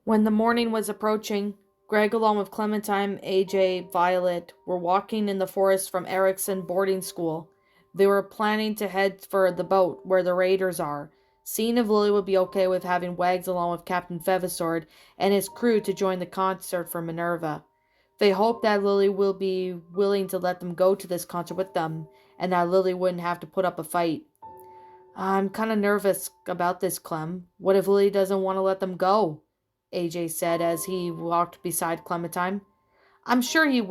When the morning was approaching, Greg, along with Clementine, AJ, Violet, were walking in the forest from Erickson boarding school. They were planning to head for the boat where the raiders are, seeing if Lily would be okay with having Wags along with Captain Feathersword and his crew to join the concert for Minerva. They hoped that Lily will be willing to let them go to this concert with them, and that Lily wouldn't have to put up a fight. I'm kind of nervous about this, Clem. What if Lily doesn't want to let them go? AJ said as he walked beside Clementine. I'm sure she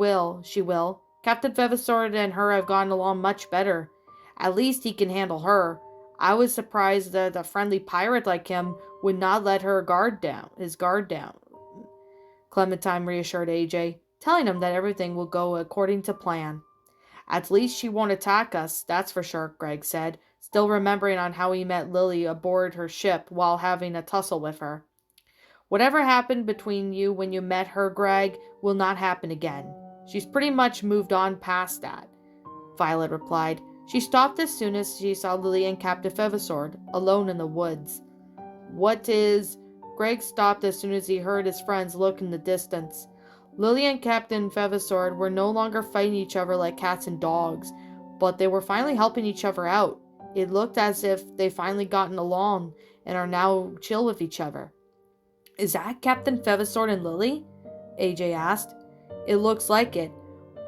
will. Captain Feathersword and her have gotten along much better. At least he can handle her. I was surprised that a friendly pirate like him would not let his guard down. Clementine reassured AJ, telling him that everything will go according to plan. At least she won't attack us, that's for sure, Greg said, still remembering on how he met Lily aboard her ship while having a tussle with her. Whatever happened between you when you met her, Greg, will not happen again. She's pretty much moved on past that, Violet replied. She stopped as soon as she saw Lily and Captain Feathersword, alone in the woods. What is... Greg stopped as soon as he heard his friends look in the distance. Lily and Captain Feathersword were no longer fighting each other like cats and dogs, but they were finally helping each other out. It looked as if they finally gotten along and are now chill with each other. Is that Captain Feathersword and Lily? AJ asked. It looks like it,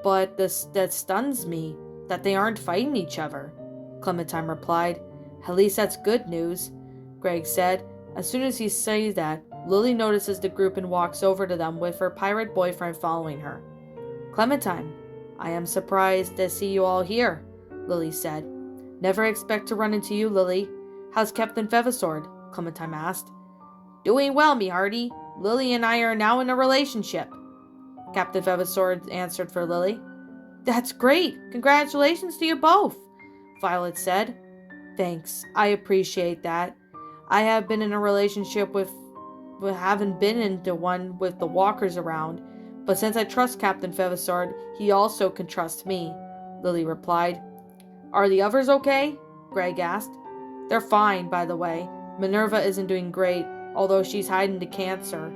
but that stuns me, that they aren't fighting each other, Clementine replied. At least that's good news, Greg said. As soon as he says that, Lily notices the group and walks over to them with her pirate boyfriend following her. Clementine, I am surprised to see you all here, Lily said. Never expect to run into you, Lily. How's Captain Feathersword? Clementine asked. Doing well, me hearty. Lily and I are now in a relationship, Captain Feathersword answered for Lily. That's great. Congratulations to you both, Violet said. Thanks. I appreciate that. I have been in a relationship haven't been into one with the walkers around, but since I trust Captain Feathersword, he also can trust me, Lily replied. Are the others okay? Greg asked. They're fine, by the way. Minerva isn't doing great, although she's hiding the cancer,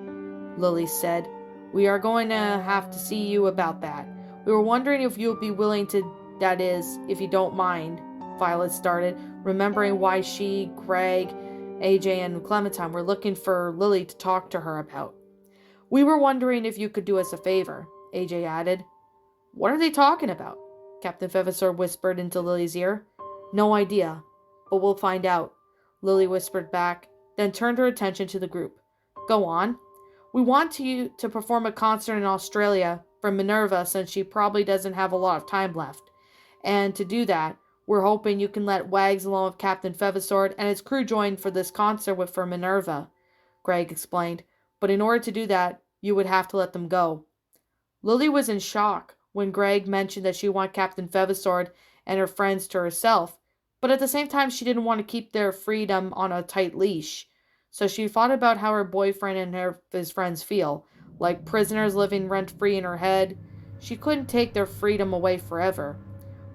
Lily said. We are going to have to see you about that. We were wondering if you would be willing to, that is, if you don't mind, Violet started, remembering why she, Greg, AJ, and Clementine were looking for Lily to talk to her about. We were wondering if you could do us a favor, AJ added. What are they talking about? Captain Feathersword whispered into Lily's ear. No idea, but we'll find out, Lily whispered back, then turned her attention to the group. Go on. We want you to perform a concert in Australia for Minerva since she probably doesn't have a lot of time left. And to do that, we're hoping you can let Wags along with Captain Feathersword and his crew join for this concert for Minerva, Greg explained. But in order to do that, you would have to let them go. Lily was in shock when Greg mentioned that she wanted Captain Feathersword and her friends to herself, but at the same time she didn't want to keep their freedom on a tight leash. So she thought about how her boyfriend and his friends feel, like prisoners living rent-free in her head. She couldn't take their freedom away forever,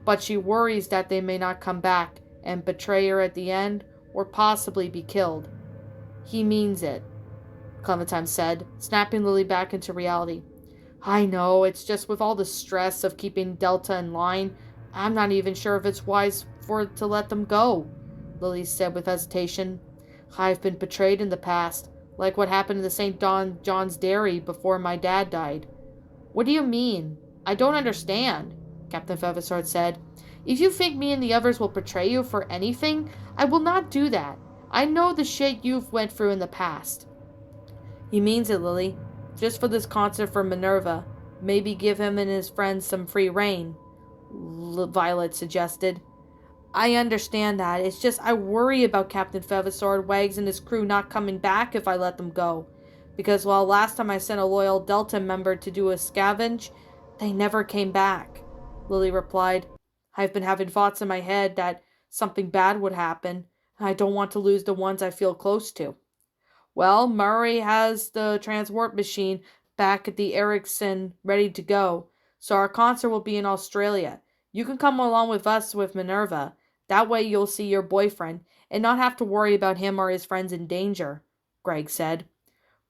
but she worries that they may not come back and betray her at the end or possibly be killed. He means it, Clementine said, snapping Lily back into reality. I know, it's just with all the stress of keeping Delta in line, I'm not even sure if it's wise to let them go, Lily said with hesitation. I've been betrayed in the past, like what happened in the St. John's Dairy before my dad died. What do you mean? I don't understand, Captain Feathersword said. If you think me and the others will betray you for anything, I will not do that. I know the shit you've went through in the past. He means it, Lily. Just for this concert for Minerva. Maybe give him and his friends some free rein, Violet suggested. I understand that. It's just I worry about Captain Feathersword, Wags, and his crew not coming back if I let them go. Because while last time I sent a loyal Delta member to do a scavenge, they never came back, Lily replied. I've been having thoughts in my head that something bad would happen, and I don't want to lose the ones I feel close to. Well, Murray has the transport machine back at the Erickson ready to go, so our concert will be in Australia. You can come along with us with Minerva. That way you'll see your boyfriend and not have to worry about him or his friends in danger, Greg said.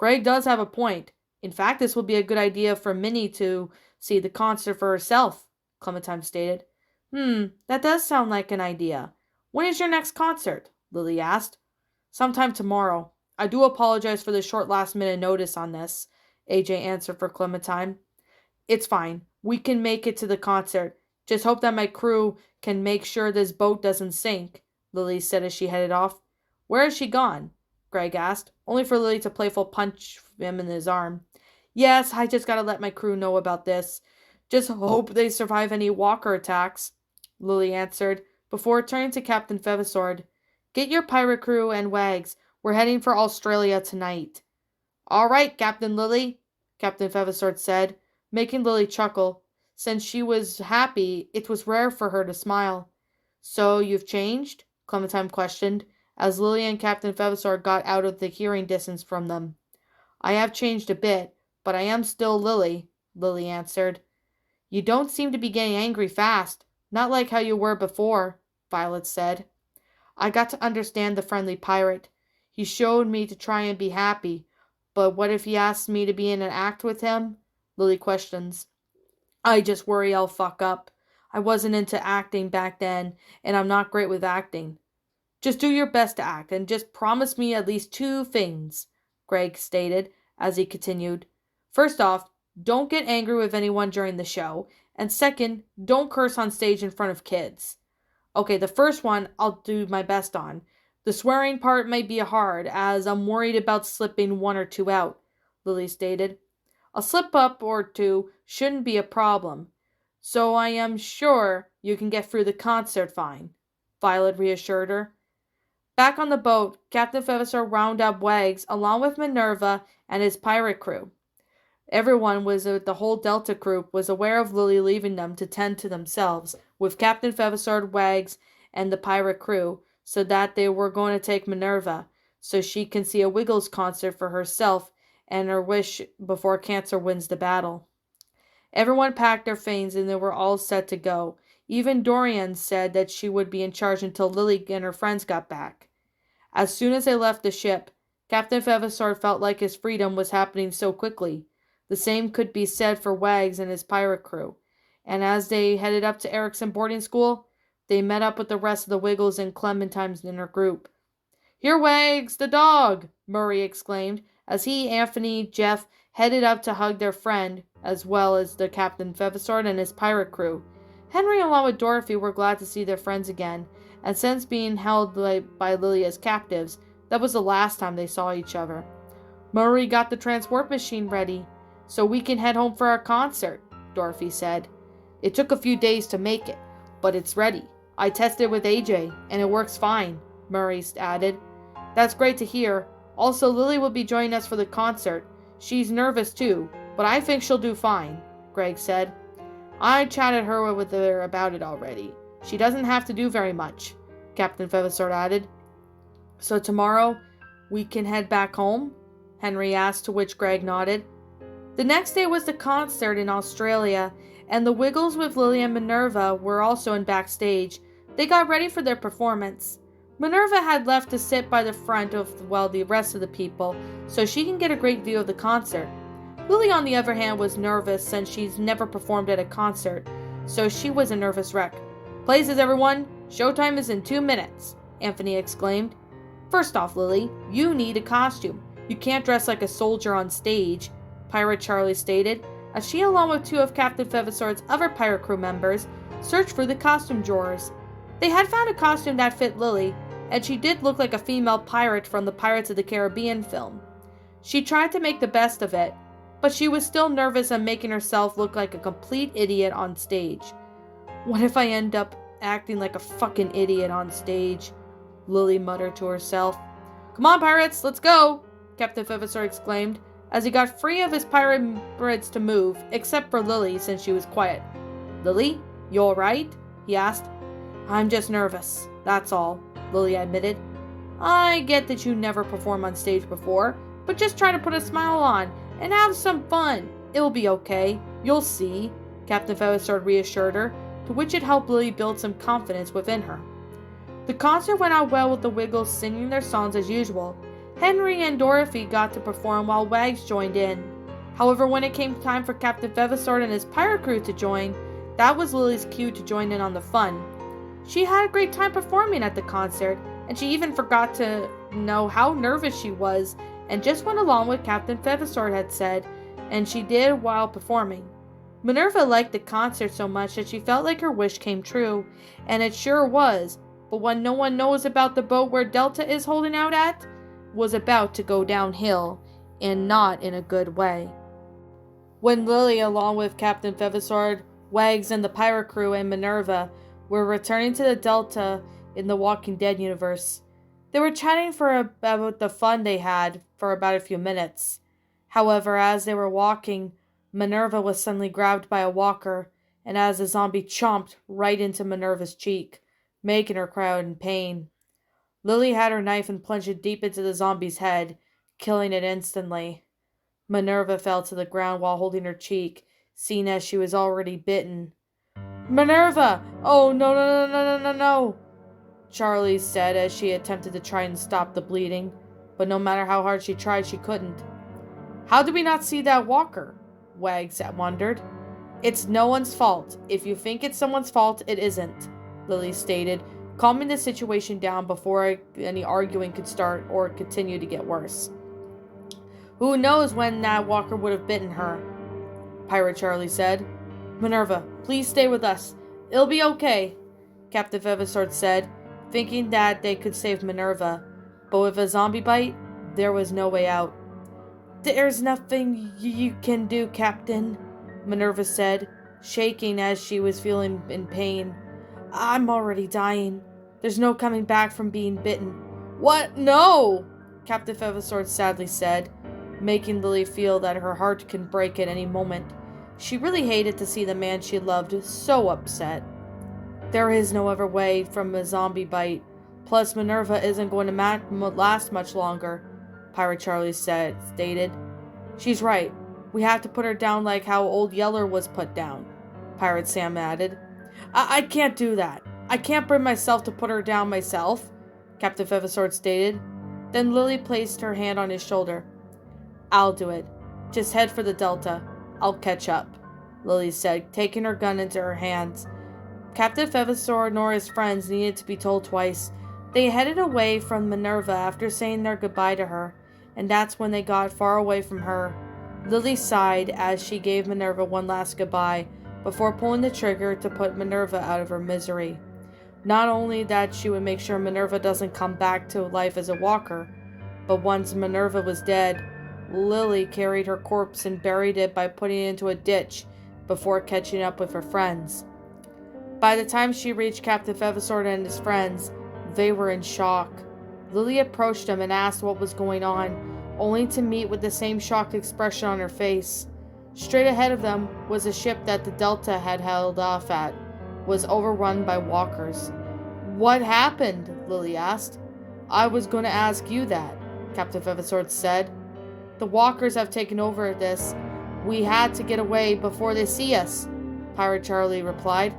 Greg does have a point. In fact, this will be a good idea for Minnie to see the concert for herself, Clementine stated. That does sound like an idea. When is your next concert? Lily asked. Sometime tomorrow. I do apologize for the short last-minute notice on this, AJ answered for Clementine. It's fine. We can make it to the concert. Just hope that my crew can make sure this boat doesn't sink, Lily said as she headed off. Where has she gone? Greg asked, only for Lily to playful punch him in his arm. Yes, I just gotta let my crew know about this. Just hope they survive any walker attacks, Lily answered, before turning to Captain Feathersword. Get your pirate crew and Wags. We're heading for Australia tonight. All right, Captain Lily, Captain Feathersword said, making Lily chuckle. Since she was happy, it was rare for her to smile. So you've changed? Clementine questioned, as Lily and Captain Feathersword got out of the hearing distance from them. I have changed a bit, but I am still Lily, Lily answered. You don't seem to be getting angry fast, not like how you were before, Violet said. I got to understand the friendly pirate. He showed me to try and be happy, but what if he asks me to be in an act with him? Lily questions. I just worry I'll fuck up. I wasn't into acting back then, and I'm not great with acting. Just do your best to act, and just promise me at least 2 things, Greg stated, as he continued. First off, don't get angry with anyone during the show, and second, don't curse on stage in front of kids. Okay, the first one I'll do my best on. The swearing part might be hard, as I'm worried about slipping 1 or 2 out, Lily stated. A slip-up or 2 shouldn't be a problem, so I am sure you can get through the concert fine, Violet reassured her. Back on the boat, Captain Feathersword rounded up Wags along with Minerva and his pirate crew. Everyone the whole Delta group was aware of Lily leaving them to tend to themselves, with Captain Feathersword, Wags, and the pirate crew, so that they were going to take Minerva, so she can see a Wiggles concert for herself and her wish before cancer wins the battle. Everyone packed their things and they were all set to go. Even Dorian said that she would be in charge until Lily and her friends got back. As soon as they left the ship, Captain Feathersword felt like his freedom was happening so quickly. The same could be said for Wags and his pirate crew. And as they headed up to Erickson boarding school, they met up with the rest of the Wiggles and Clementine's inner group. Here, Wags, the dog! Murray exclaimed, as he, Anthony, Jeff, headed up to hug their friend, as well as the Captain Feathersword and his pirate crew. Henry along with Dorothy were glad to see their friends again, and since being held by Lily as captives, that was the last time they saw each other. Murray got the transport machine ready, so we can head home for our concert, Dorothy said. It took a few days to make it, but it's ready. I tested it with AJ, and it works fine, Murray added. That's great to hear. Also, Lily will be joining us for the concert. She's nervous too, but I think she'll do fine, Greg said. I chatted with her about it already. She doesn't have to do very much, Captain Feathersword added. So tomorrow, we can head back home? Henry asked, to which Greg nodded. The next day was the concert in Australia, and the Wiggles with Lily and Minerva were also in backstage. They got ready for their performance. Minerva had left to sit by the front of the rest of the people, so she can get a great view of the concert. Lily, on the other hand, was nervous since she's never performed at a concert, so she was a nervous wreck. Places, everyone! Showtime is in 2 minutes, Anthony exclaimed. First off, Lily, you need a costume. You can't dress like a soldier on stage, Pirate Charlie stated, as she, along with 2 of Captain Feathersword's other pirate crew members, searched through the costume drawers. They had found a costume that fit Lily, and she did look like a female pirate from the Pirates of the Caribbean film. She tried to make the best of it, but she was still nervous and making herself look like a complete idiot on stage. What if I end up acting like a fucking idiot on stage? Lily muttered to herself. Come on, pirates, let's go! Captain Feathersword exclaimed, as he got 3 of his pirates to move, except for Lily since she was quiet. Lily, you alright? He asked. I'm just nervous, that's all, Lily admitted. I get that you never performed on stage before, but just try to put a smile on and have some fun. It'll be okay. You'll see, Captain Feathersword reassured her, to which it helped Lily build some confidence within her. The concert went out well with the Wiggles singing their songs as usual. Henry and Dorothy got to perform while Wags joined in. However, when it came time for Captain Feathersword and his pirate crew to join, that was Lily's cue to join in on the fun. She had a great time performing at the concert, and she even forgot to know how nervous she was and just went along with Captain Feathersword had said, and she did while performing. Minerva liked the concert so much that she felt like her wish came true, and it sure was, but what no one knows about the boat where Delta is holding out at was about to go downhill, and not in a good way. When Lily, along with Captain Feathersword, Wags, and the pirate crew and Minerva were returning to the Delta in the Walking Dead universe, they were chatting about the fun they had for about a few minutes. However, as they were walking, Minerva was suddenly grabbed by a walker, and as the zombie chomped right into Minerva's cheek, making her cry out in pain. Lily had her knife and plunged it deep into the zombie's head, killing it instantly. Minerva fell to the ground while holding her cheek, seeing as she was already bitten. "Minerva! Oh, no, no, no, no, no, no, no!" Charlie said as she attempted to try and stop the bleeding, but no matter how hard she tried, she couldn't. "How did we not see that walker?" Wags wondered. "It's no one's fault. If you think it's someone's fault, it isn't," Lily stated, calming the situation down before any arguing could start or continue to get worse. "Who knows when that walker would have bitten her?" Pirate Charlie said. "Minerva, please stay with us. It'll be okay," Captain Feathersword said, thinking that they could save Minerva, but with a zombie bite, there was no way out. "There's nothing you can do, Captain," Minerva said, shaking as she was feeling in pain. "I'm already dying. There's no coming back from being bitten." "What? No!" Captain Feathersword sadly said, making Lily feel that her heart can break at any moment. She really hated to see the man she loved so upset. "There is no other way from a zombie bite. Plus, Minerva isn't going to last much longer," Pirate Charlie stated. "She's right. We have to put her down like how Old Yeller was put down," Pirate Sam added. I can't do that. I can't bring myself to put her down myself," Captain Feathersword stated. Then Lily placed her hand on his shoulder. "I'll do it. Just head for the Delta. I'll catch up," Lily said, taking her gun into her hands. Captain Feathersword nor his friends needed to be told twice. They headed away from Minerva after saying their goodbye to her, and that's when they got far away from her. Lily sighed as she gave Minerva one last goodbye before pulling the trigger to put Minerva out of her misery. Not only that she would make sure Minerva doesn't come back to life as a walker, but once Minerva was dead, Lily carried her corpse and buried it by putting it into a ditch before catching up with her friends. By the time she reached Captain Feathersword and his friends, they were in shock. Lily approached them and asked what was going on, only to meet with the same shocked expression on her face. Straight ahead of them was a ship that the Delta had held off at, was overrun by walkers. "What happened?" Lily asked. "I was going to ask you that," Captain Feathersword said. "The walkers have taken over this. We had to get away before they see us," Pirate Charlie replied.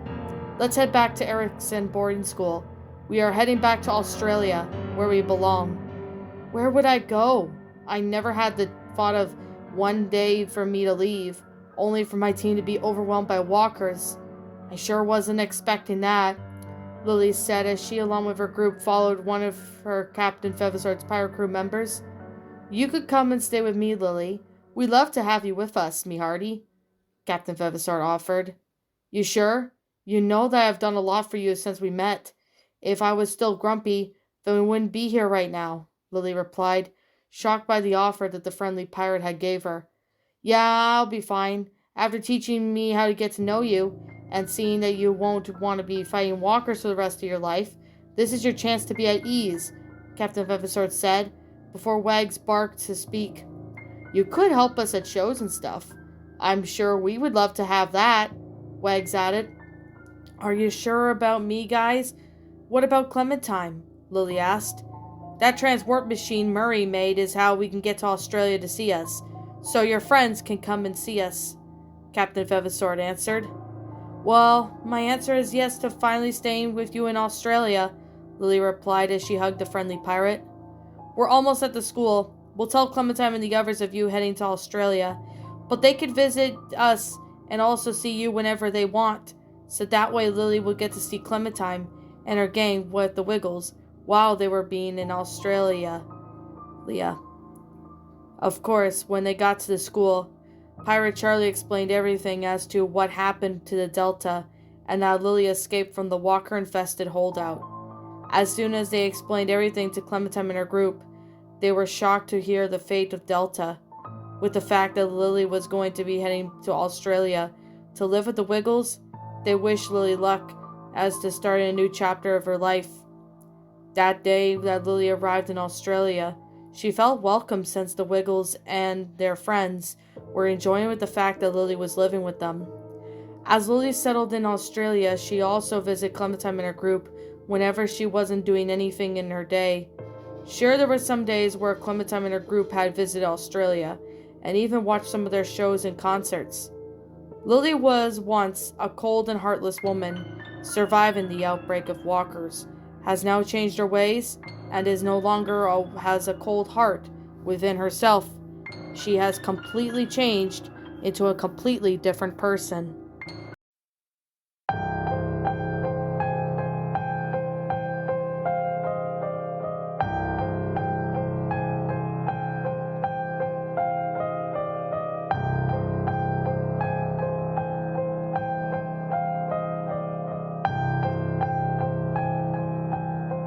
"Let's head back to Erickson boarding school. We are heading back to Australia, where we belong." "Where would I go? I never had the thought of one day for me to leave, only for my team to be overwhelmed by walkers. I sure wasn't expecting that," Lily said as she, along with her group, followed one of her Captain Feathersword's pirate crew members. "You could come and stay with me, Lily. We'd love to have you with us, me hearty," Captain Feathersword offered. "You sure? You know that I've done a lot for you since we met. If I was still grumpy, then we wouldn't be here right now," Lily replied, shocked by the offer that the friendly pirate had gave her. "Yeah, I'll be fine. After teaching me how to get to know you, and seeing that you won't want to be fighting walkers for the rest of your life, this is your chance to be at ease," Captain Feathersword said, before Wags barked to speak. "You could help us at shows and stuff. I'm sure we would love to have that," Wags added. "Are you sure about me, guys? What about Clementine?" Lily asked. "That transport machine Murray made is how we can get to Australia to see us, so your friends can come and see us," Captain Feathersword answered. "Well, my answer is yes to finally staying with you in Australia," Lily replied as she hugged the friendly pirate. We're almost at the school. We'll tell Clementine and the others of you heading to Australia, but they could visit us and also see you whenever they want, so that way Lily would get to see Clementine and her gang with the Wiggles while they were being in Australia. Leah. Of course, when they got to the school, Pirate Charlie explained everything as to what happened to the Delta and how Lily escaped from the walker-infested holdout. As soon as they explained everything to Clementine and her group, they were shocked to hear the fate of Delta, with the fact that Lily was going to be heading to Australia to live with the Wiggles. They wished Lily luck as to start a new chapter of her life. That day that Lily arrived in Australia, she felt welcome since the Wiggles and their friends were enjoying with the fact that Lily was living with them. As Lily settled in Australia, she also visited Clementine and her group whenever she wasn't doing anything in her day. Sure, there were some days where Clementine and her group had visited Australia, and even watched some of their shows and concerts. Lily was once a cold and heartless woman, surviving the outbreak of walkers, has now changed her ways, and is no longer has a cold heart within herself. She has completely changed into a completely different person.